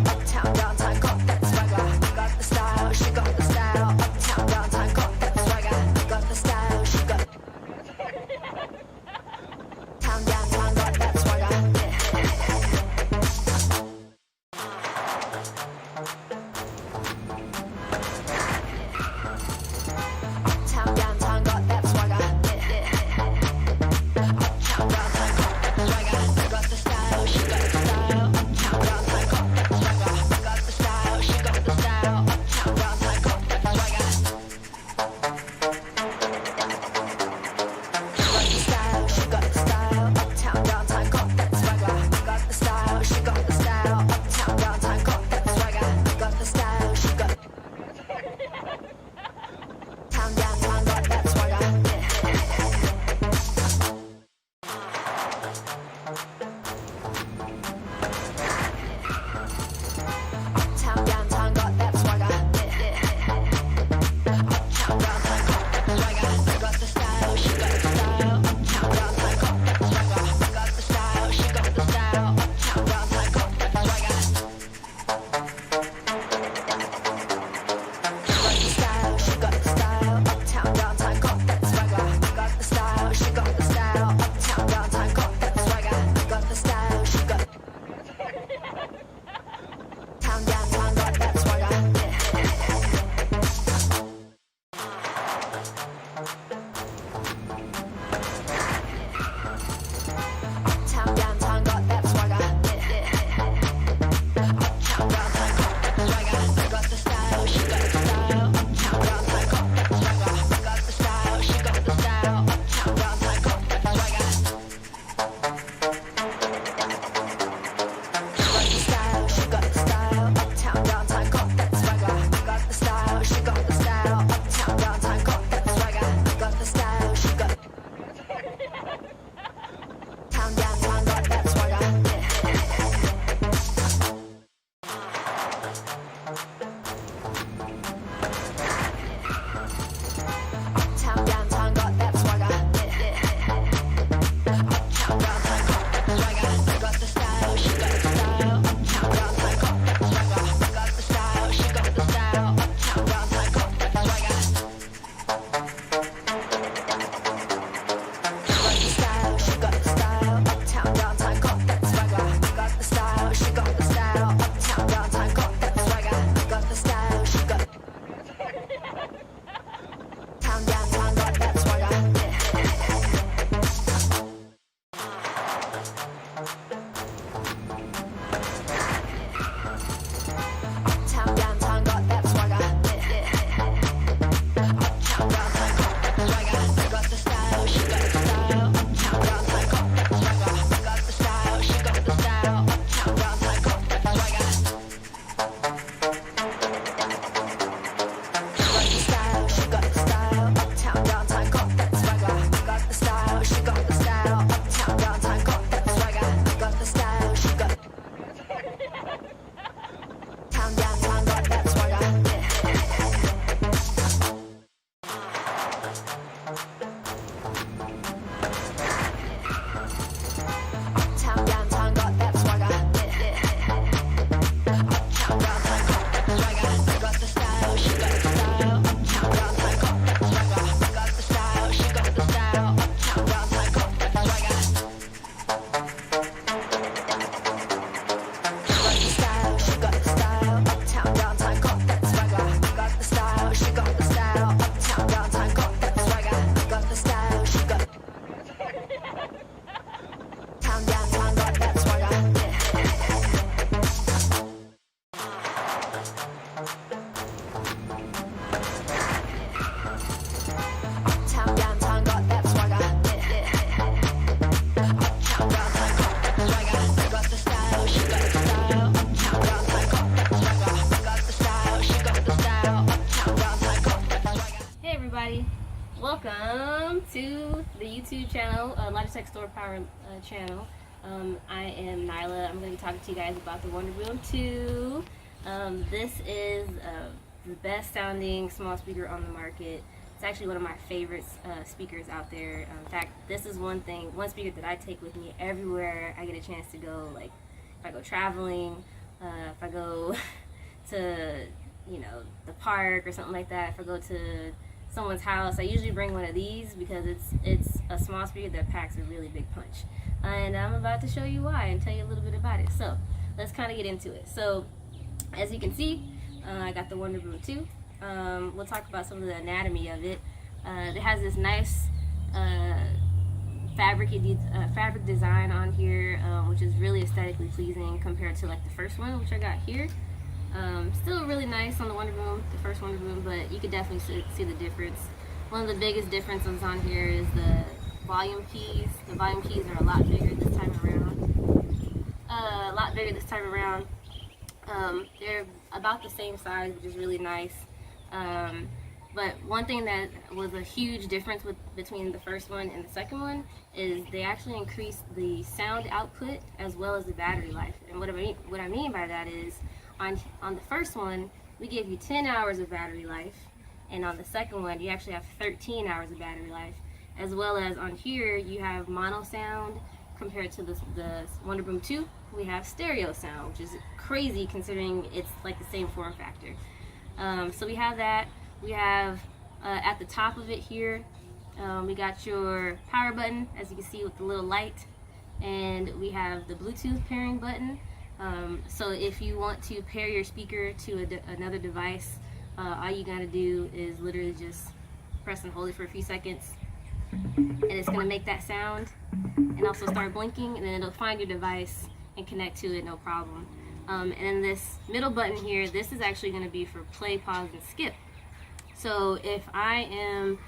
Uptown welcome to the YouTube channel, Logitech Store Power channel. I am Nyla. I'm going to be talking to you guys about the WonderBoom 2. This is the best sounding small speaker on the market. It's actually one of my favorite speakers out there. In fact, this is one speaker that I take with me everywhere I get a chance to go. Like if I go traveling, if I go to the park or something like that, if I go to someone's house, I usually bring one of these because it's a small speaker that packs a really big punch. And I'm about to show you why and tell you a little bit about it. So let's kind of get into it. So as you can see, I got the WonderBoom 2. We'll talk about some of the anatomy of it. It has this nice fabric design on here, which is really aesthetically pleasing compared to like the first one, which I got here. Still really nice on the WonderBoom, the first WonderBoom, but you could definitely see the difference. One of the biggest differences on here is the volume keys. The volume keys are a lot bigger this time around. They're about the same size, which is really nice. But one thing that was a huge difference between the first one and the second one is they actually increased the sound output as well as the battery life. And what I mean by that is, on the first one, we give you 10 hours of battery life, and on the second one, you actually have 13 hours of battery life, as well as on here, you have mono sound compared to the WonderBoom 2. We have stereo sound, which is crazy considering it's like the same form factor. So we have that. We have at the top of it here, we got your power button, as you can see with the little light, and we have the Bluetooth pairing button. So if you want to pair your speaker to another device, all you gotta do is literally just press and hold it for a few seconds, and it's gonna make that sound and also start blinking, and then it'll find your device and connect to it, no problem. And then this middle button here, this is actually gonna be for play, pause, and skip. So if I am,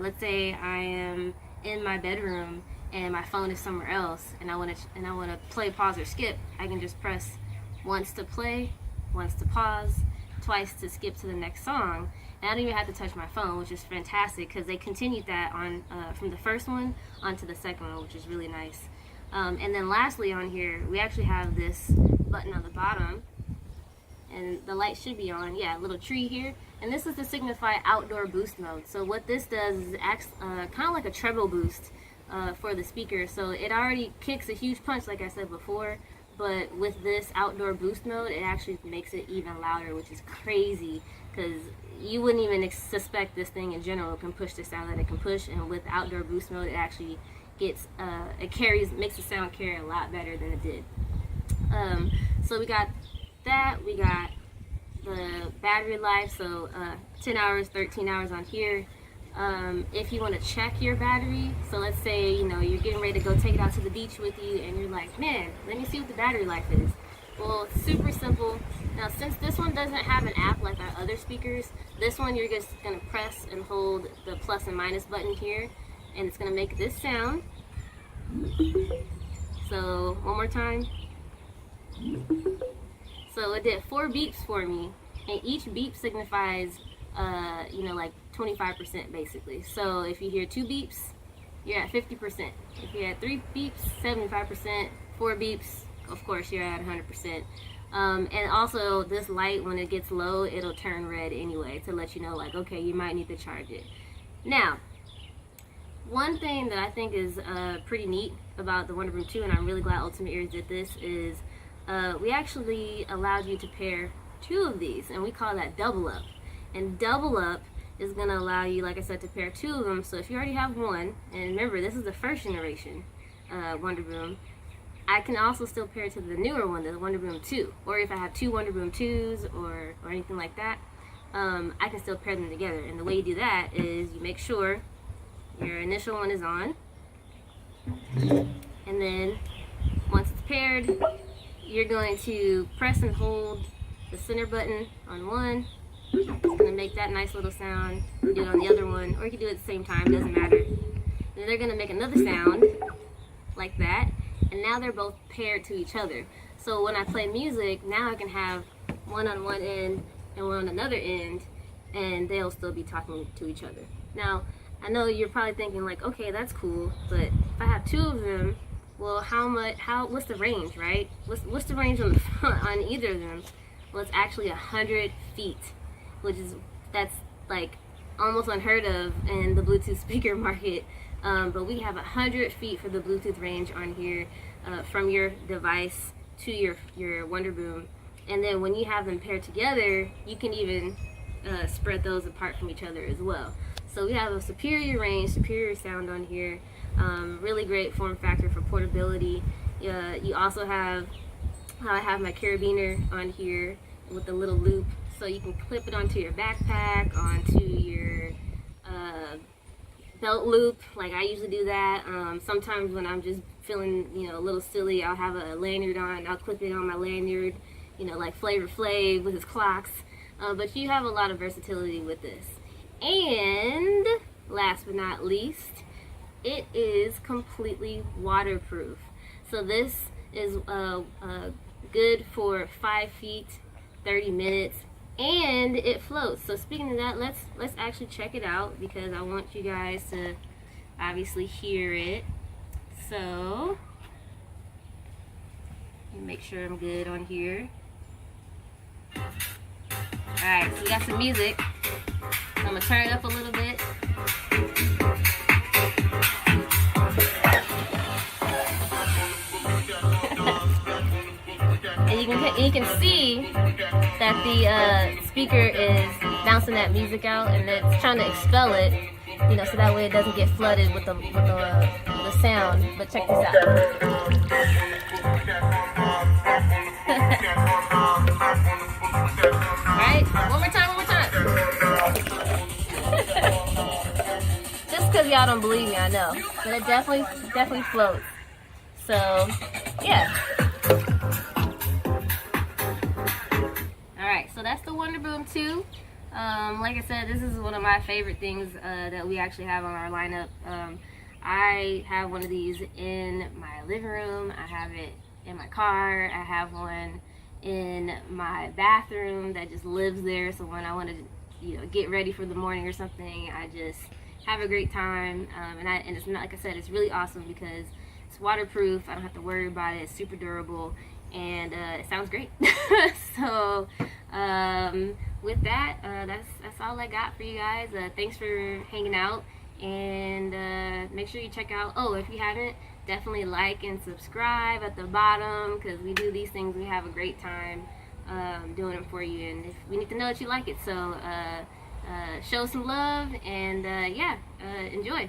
let's say I am in my bedroom and my phone is somewhere else, and I want to play, pause, or skip, I can just press once to play, once to pause, twice to skip to the next song, and I don't even have to touch my phone, which is fantastic because they continued that on from the first one onto the second one, which is really nice. And then lastly on here, we actually have this button on the bottom, and the light should be on. Yeah, a little tree here, and this is to signify outdoor boost mode. So what this does is it acts kind of like a treble boost for the speaker. So it already kicks a huge punch, like I said before, but with this outdoor boost mode, it actually makes it even louder, which is crazy because you wouldn't even suspect this thing in general can push the sound that it can push. And with outdoor boost mode, it actually gets makes the sound carry a lot better than it did. So we got that. We got the battery life, so 10 hours, 13 hours on here. If you want to check your battery, so let's say you're getting ready to go take it out to the beach with you, and you're like, man, let me see what the battery life is. Well, it's super simple. Now, since this one doesn't have an app like our other speakers, this one you're just going to press and hold the plus and minus button here, and it's going to make this sound. So one more time. So it did 4 beeps for me, and each beep signifies like 25% basically. So if you hear 2 beeps, you're at 50%. If you had 3 beeps, 75%. 4 beeps, of course, you're at 100%. And also this light, when it gets low, it'll turn red anyway to let you know, like, okay, you might need to charge it. Now, one thing that I think is pretty neat about the WonderBoom 2, and I'm really glad Ultimate Ears did this, is we actually allowed you to pair 2 of these, and we call that double up. And double up is going to allow you, like I said, to pair 2 of them. So if you already have one, and remember, this is the first generation WonderBoom, I can also still pair it to the newer one, the WonderBoom 2. Or if I have 2 WonderBoom 2s or anything like that, I can still pair them together. And the way you do that is you make sure your initial one is on, and then once it's paired, you're going to press and hold the center button on one. It's going to make that nice little sound. You do it on the other one, or you can do it at the same time, doesn't matter. Then they're going to make another sound like that, and now they're both paired to each other. So when I play music, now I can have one on one end and one on another end, and they'll still be talking to each other. Now, I know you're probably thinking like, okay, that's cool, but if I have 2 of them, well, what's the range, right? What's the range on the front, on either of them? Well, it's actually 100 feet, that's like almost unheard of in the Bluetooth speaker market. But we have 100 feet for the Bluetooth range on here, from your device to your WonderBoom. And then when you have them paired together, you can even spread those apart from each other as well. So we have a superior range, superior sound on here. Really great form factor for portability. You also have, I have my carabiner on here with a little loop, so you can clip it onto your backpack, onto your belt loop, like I usually do that. Sometimes when I'm just feeling, a little silly, I'll have a lanyard on, I'll clip it on my lanyard, like Flavor Flav with his clocks. But you have a lot of versatility with this. And last but not least, it is completely waterproof. So this is good for 5 feet, 30 minutes, and it floats. So speaking of that, let's actually check it out, because I want you guys to obviously hear it. So let me make sure I'm good on here. Alright, so we got some music. I'm gonna turn it up a little bit. And you can see that the speaker is bouncing that music out, and it's trying to expel it, so that way it doesn't get flooded with the sound. But check this out. Alright, one more time. Just because y'all don't believe me, I know. But it definitely floats. So, yeah. Alright, so that's the WonderBoom 2. Like I said, this is one of my favorite things that we actually have on our lineup. I have one of these in my living room. I have it in my car. I have one in my bathroom that just lives there. So when I want to, get ready for the morning or something, I just have a great time. And it's not, like I said, it's really awesome because it's waterproof. I don't have to worry about it. It's super durable, and it sounds great. So with that, that's all I got for you guys. Thanks for hanging out, and make sure you check out, if you haven't, definitely like and subscribe at the bottom, because we do these things, we have a great time doing them for you, and we need to know that you like it. So show some love, and enjoy.